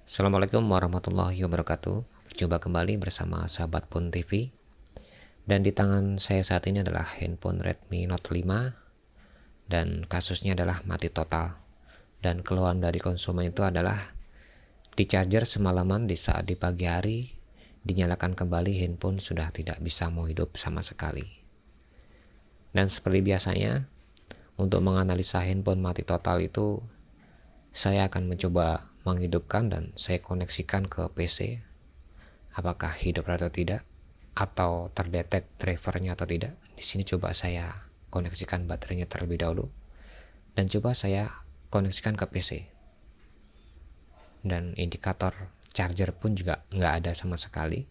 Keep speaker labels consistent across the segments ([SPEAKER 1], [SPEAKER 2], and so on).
[SPEAKER 1] Assalamualaikum warahmatullahi wabarakatuh. Berjumpa kembali bersama sahabat Pon TV. Dan di tangan saya saat ini adalah handphone Redmi Note 5 dan kasusnya adalah mati total. Dan keluhan dari konsumen itu adalah di charger semalaman, di saat di pagi hari dinyalakan kembali, handphone sudah tidak bisa mau hidup sama sekali. Dan seperti biasanya, untuk menganalisa handphone mati total itu, saya akan mencoba menghidupkan dan saya koneksikan ke PC, apakah hidup atau tidak, atau terdetek drivernya atau tidak. Di sini coba saya koneksikan baterainya terlebih dahulu dan coba saya koneksikan ke PC, dan indikator charger pun juga nggak ada sama sekali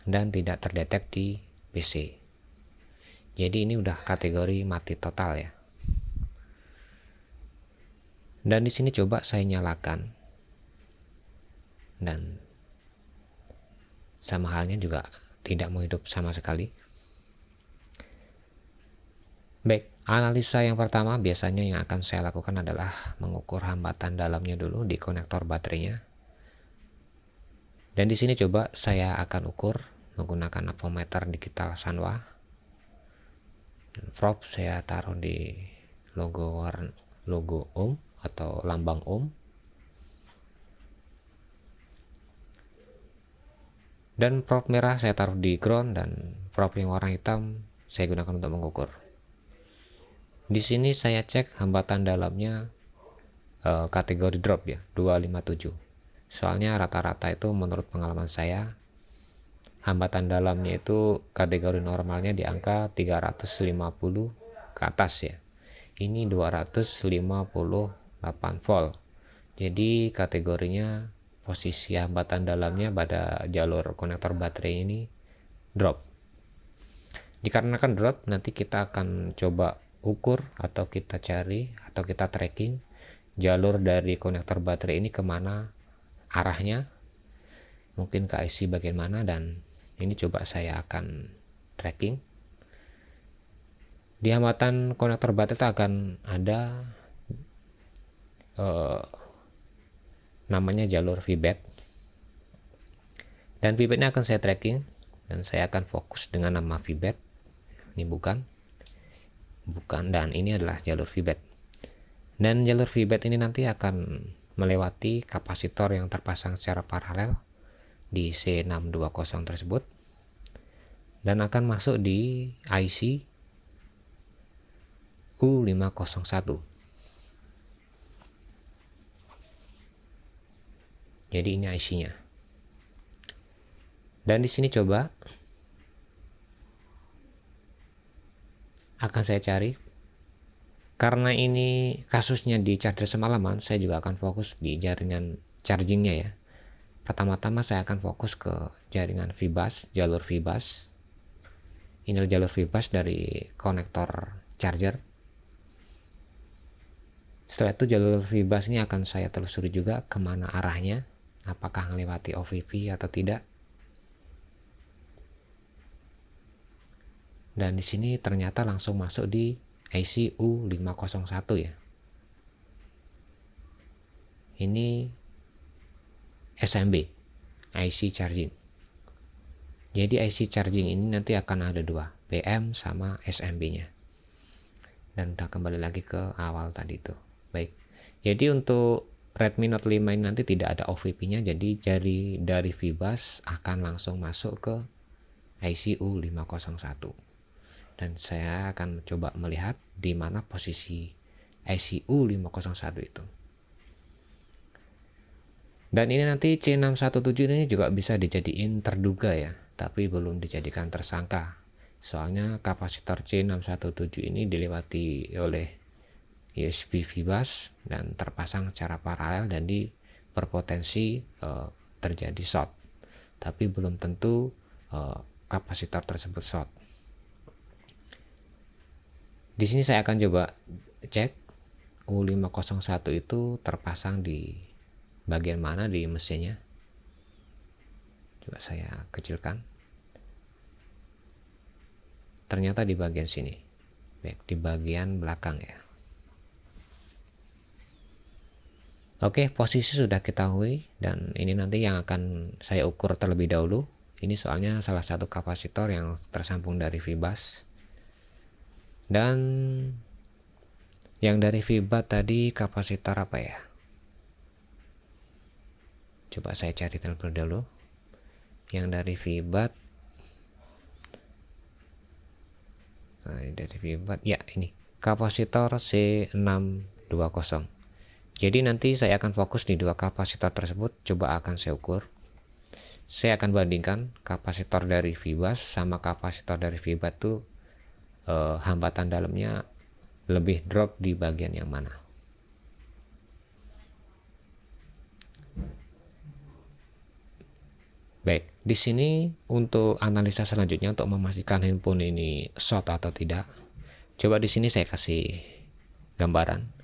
[SPEAKER 1] dan tidak terdetek di PC. Jadi ini udah kategori mati total ya. Dan di sini coba saya nyalakan, dan sama halnya juga tidak mau hidup sama sekali. Baik, analisa yang pertama biasanya yang akan saya lakukan adalah mengukur hambatan dalamnya dulu di konektor baterainya. Dan di sini coba saya akan ukur menggunakan avometer digital Sanwa. Probe saya taruh di logo ohm atau lambang ohm. Dan probe merah saya taruh di ground dan probe yang warna hitam saya gunakan untuk mengukur. Di sini saya cek hambatan dalamnya kategori drop ya, 257. Soalnya rata-rata itu menurut pengalaman saya hambatan dalamnya itu kategori normalnya di angka 350 ke atas ya. Ini 258 volt. Jadi kategorinya posisi hambatan dalamnya pada jalur konektor baterai ini drop. Dikarenakan drop, nanti kita akan coba ukur atau kita cari atau kita tracking jalur dari konektor baterai ini kemana arahnya, mungkin ke IC bagian mana, dan ini coba saya akan tracking. Di hambatan konektor baterai itu akan ada namanya jalur feedback, dan feedbacknya akan saya tracking dan saya akan fokus dengan nama feedback. Ini bukan, dan ini adalah jalur feedback. Dan jalur feedback ini nanti akan melewati kapasitor yang terpasang secara paralel di C620 tersebut dan akan masuk di IC U501. Jadi ini IC-nya. Dan di sini coba akan saya cari. Karena ini kasusnya di charger semalaman, saya juga akan fokus di jaringan chargingnya ya. Pertama-tama saya akan fokus ke jaringan VBus, jalur VBus. Ini adalah jalur VBus dari konektor charger. Setelah itu jalur VBus ini akan saya telusuri juga kemana arahnya, apakah melewati OVP atau tidak. Dan di sini ternyata langsung masuk di IC U501 ya. Ini SMB, IC charging. Jadi IC charging ini nanti akan ada dua, PM sama SMB-nya. Dan kita kembali lagi ke awal tadi itu. Baik. Jadi untuk Redmi Note 5 ini nanti tidak ada OVP-nya, jadi dari VBus akan langsung masuk ke IC U501. Dan saya akan coba melihat di mana posisi IC U501 itu. Dan ini nanti C617 ini juga bisa dijadiin terduga ya, tapi belum dijadikan tersangka. Soalnya kapasitor C617 ini dilewati oleh USB VBus dan terpasang secara paralel dan berpotensi terjadi short. Tapi belum tentu kapasitor tersebut short. Di sini saya akan coba cek U501 itu terpasang di bagian mana di mesinnya. Coba saya kecilkan. Ternyata di bagian sini. Baik, di bagian belakang ya. Oke, posisi sudah ketahui dan ini nanti yang akan saya ukur terlebih dahulu. Ini soalnya salah satu kapasitor yang tersambung dari Fibus. Dan yang dari Fibus tadi kapasitor apa ya? Coba saya cari terlebih dahulu. Yang dari Fibus, ya ini kapasitor C620. Jadi nanti saya akan fokus di dua kapasitor tersebut. Coba akan saya ukur. Saya akan bandingkan kapasitor dari Fibus sama kapasitor dari Fibus tuh hambatan dalamnya lebih drop di bagian yang mana. Baik, di sini untuk analisa selanjutnya untuk memastikan handphone ini short atau tidak. Coba di sini saya kasih gambaran.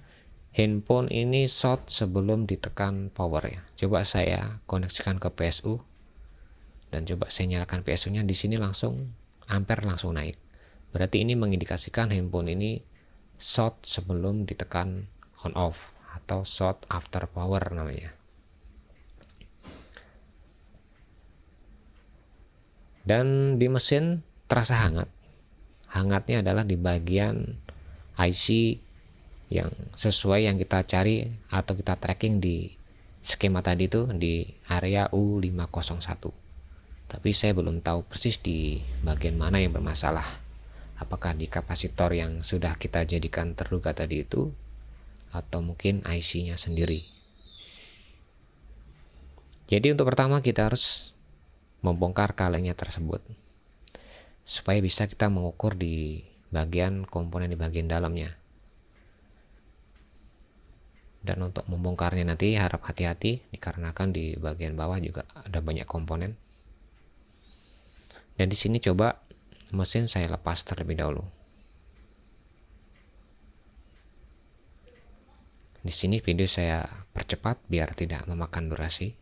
[SPEAKER 1] Handphone ini short sebelum ditekan power ya. Coba saya koneksikan ke PSU dan coba saya nyalakan PSU-nya. Di sini langsung ampere langsung naik. Berarti ini mengindikasikan handphone ini short sebelum ditekan on off atau short after power namanya. Dan di mesin terasa hangat. Hangatnya adalah di bagian IC yang sesuai yang kita cari atau kita tracking di skema tadi itu di area U501. Tapi saya belum tahu persis di bagian mana yang bermasalah. Apakah di kapasitor yang sudah kita jadikan terduga tadi itu atau mungkin IC-nya sendiri. Jadi untuk pertama kita harus membongkar kalengnya tersebut supaya bisa kita mengukur di bagian komponen di bagian dalamnya. Dan untuk membongkarnya nanti harap hati-hati dikarenakan di bagian bawah juga ada banyak komponen. Dan di sini coba mesin saya lepas terlebih dahulu. Di sini video saya percepat biar tidak memakan durasi.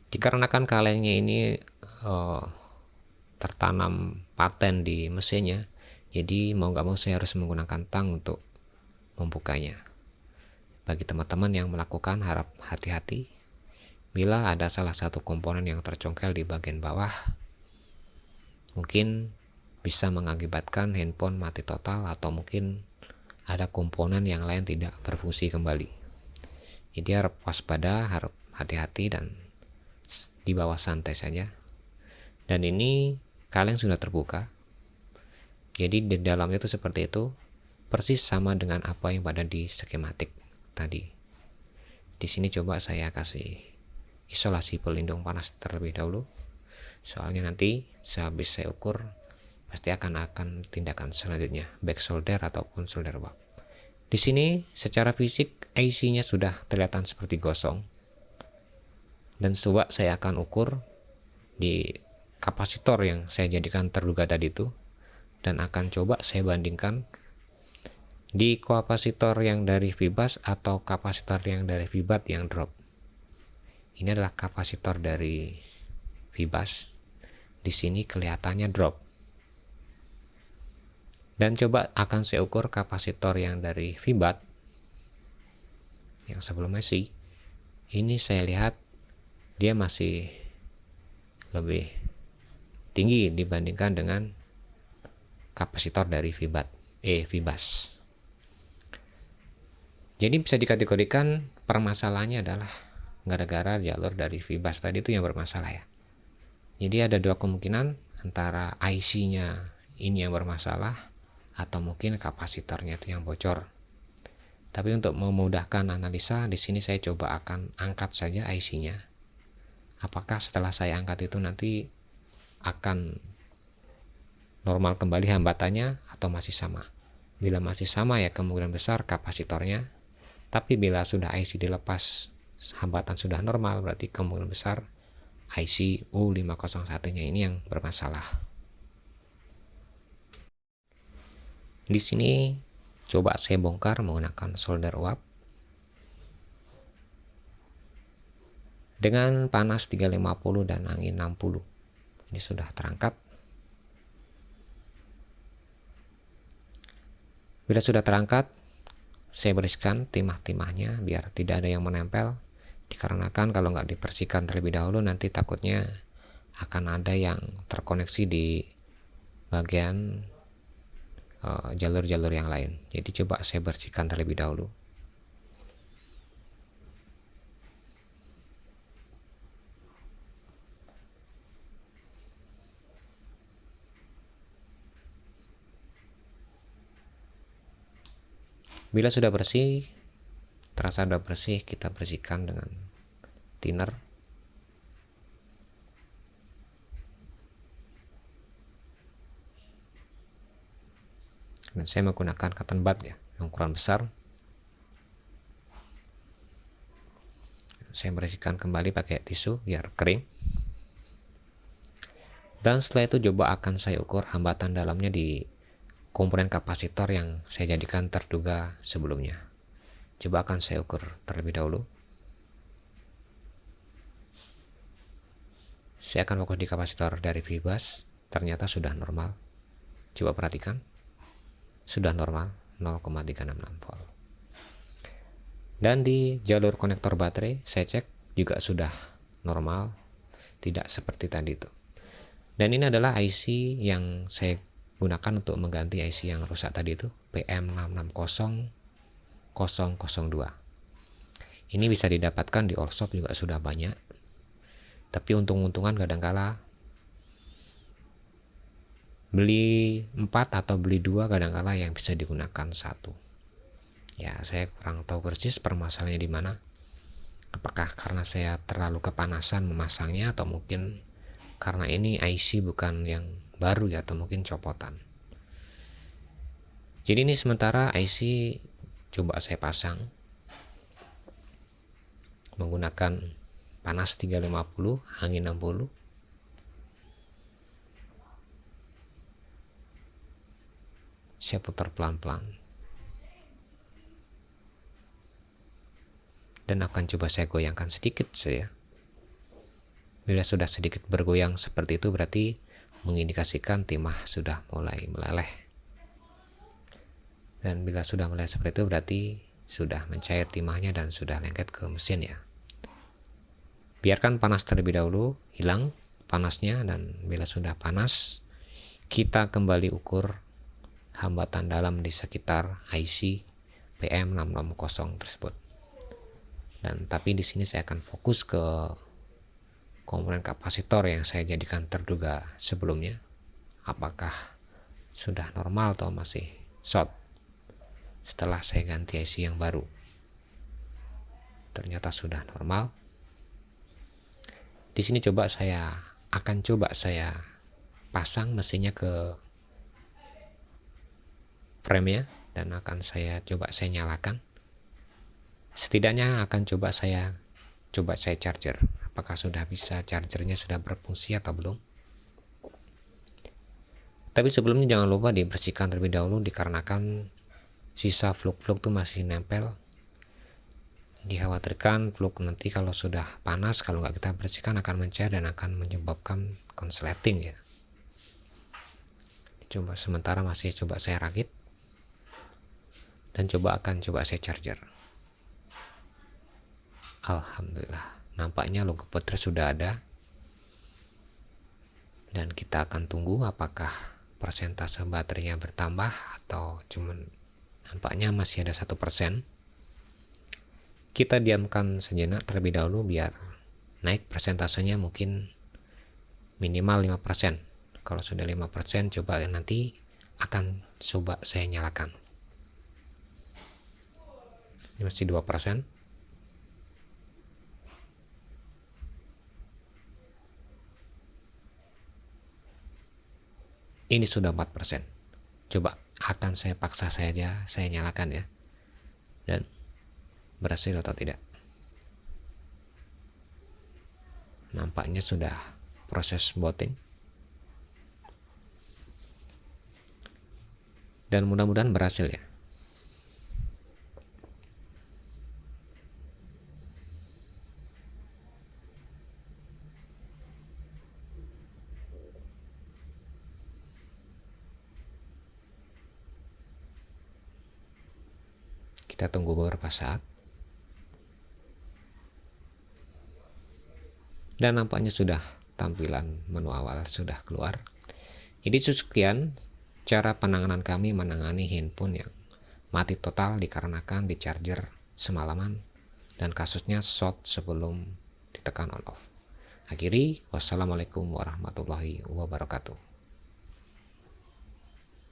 [SPEAKER 1] Dikarenakan kalengnya ini tertanam paten di mesinnya, jadi mau nggak mau saya harus menggunakan tang untuk membukanya. Bagi teman-teman yang melakukan harap hati-hati bila ada salah satu komponen yang tercongkel di bagian bawah, mungkin bisa mengakibatkan handphone mati total atau mungkin ada komponen yang lain tidak berfungsi kembali. Jadi harap waspada, harap hati-hati dan dibawa santai saja. Dan ini kaleng sudah terbuka, jadi di dalamnya itu seperti itu, persis sama dengan apa yang ada di skematik tadi. Di sini coba saya kasih isolasi pelindung panas terlebih dahulu, soalnya nanti sehabis saya ukur pasti akan tindakan selanjutnya back solder ataupun solder wap. Di sini secara fisik IC-nya sudah kelihatan seperti gosong, dan coba saya akan ukur di kapasitor yang saya jadikan terduga tadi itu, dan akan coba saya bandingkan di kapasitor yang dari Fibus atau kapasitor yang dari Fibus yang drop. Ini adalah kapasitor dari Fibus. Di sini kelihatannya drop. Dan coba akan saya ukur kapasitor yang dari Fibus yang sebelumnya sih. Ini saya lihat dia masih lebih tinggi dibandingkan dengan kapasitor dari Fibus. Jadi bisa dikategorikan permasalahannya adalah gara-gara jalur dari Fibus tadi itu yang bermasalah ya. Jadi ada dua kemungkinan, antara IC-nya ini yang bermasalah atau mungkin kapasitornya itu yang bocor. Tapi untuk memudahkan analisa, di sini saya coba akan angkat saja IC-nya. Apakah setelah saya angkat itu nanti akan normal kembali hambatannya atau masih sama? Bila masih sama ya kemungkinan besar kapasitornya, tapi bila sudah IC dilepas hambatan sudah normal, berarti kemungkinan besar IC U501-nya ini yang bermasalah. Di sini coba saya bongkar menggunakan solder wap dengan panas 350 dan angin 60. Ini sudah terangkat. Bila sudah terangkat, saya bersihkan timah-timahnya biar tidak ada yang menempel, dikarenakan kalau nggak dibersihkan terlebih dahulu nanti takutnya akan ada yang terkoneksi di bagian jalur-jalur yang lain. Jadi coba saya bersihkan terlebih dahulu. Bila sudah bersih, terasa sudah bersih, kita bersihkan dengan thinner. Dan saya menggunakan cotton bud ya, yang ukuran besar. Saya bersihkan kembali pakai tisu biar kering. Dan setelah itu coba akan saya ukur hambatan dalamnya di komponen kapasitor yang saya jadikan terduga sebelumnya. Coba akan saya ukur terlebih dahulu. Saya akan fokus di kapasitor dari VBus, ternyata sudah normal. Coba perhatikan, sudah normal 0,366 volt. Dan di jalur konektor baterai saya cek juga sudah normal, tidak seperti tadi itu. Dan ini adalah IC yang saya gunakan untuk mengganti IC yang rusak tadi itu, PM660002. Ini bisa didapatkan di all shop juga sudah banyak. Tapi untung-untungan kadangkala beli 4 atau beli 2 kadangkala yang bisa digunakan 1. Ya, saya kurang tahu persis permasalahannya di mana. Apakah karena saya terlalu kepanasan memasangnya atau mungkin karena ini IC bukan yang baru ya, atau mungkin copotan. Jadi ini sementara IC coba saya pasang menggunakan panas 350, angin 60. Saya putar pelan-pelan. Dan akan coba saya goyangkan sedikit saja. Bila sudah sedikit bergoyang seperti itu berarti mengindikasikan timah sudah mulai meleleh. Dan bila sudah meleleh seperti itu berarti sudah mencair timahnya dan sudah lengket ke mesin ya. Biarkan panas terlebih dahulu, hilang panasnya, dan bila sudah panas kita kembali ukur hambatan dalam di sekitar IC PM660 tersebut. Dan tapi di sini saya akan fokus ke komponen kapasitor yang saya jadikan terduga sebelumnya. Apakah sudah normal atau masih short setelah saya ganti IC yang baru. Ternyata sudah normal. Di sini saya akan coba pasang mesinnya ke frame-nya dan akan saya nyalakan. Setidaknya akan coba saya charger. Apakah sudah bisa, chargernya sudah berfungsi atau belum. Tapi sebelumnya jangan lupa dibersihkan terlebih dahulu dikarenakan sisa fluk-fluk tuh masih nempel. Dikhawatirkan fluk nanti kalau sudah panas, kalau nggak kita bersihkan akan mencair dan akan menyebabkan konsleting ya. Coba sementara masih saya rakit dan akan saya charger. Alhamdulillah, nampaknya logo baterai sudah ada. Dan kita akan tunggu apakah persentase baterainya bertambah atau cuman nampaknya masih ada 1%. Kita diamkan sejenak terlebih dahulu biar naik persentasenya mungkin minimal 5%. Kalau sudah 5% coba nanti akan saya nyalakan. Ini masih 2%. Ini sudah 4%. Coba akan saya paksa saja saya nyalakan ya. Dan berhasil atau tidak. Nampaknya sudah proses booting. Dan mudah-mudahan berhasil ya. Kita tunggu beberapa saat. Dan nampaknya sudah tampilan menu awal sudah keluar. Jadi sekian cara penanganan kami menangani handphone yang mati total dikarenakan di charger semalaman dan kasusnya short sebelum ditekan on off. Akhiri, wassalamualaikum warahmatullahi wabarakatuh.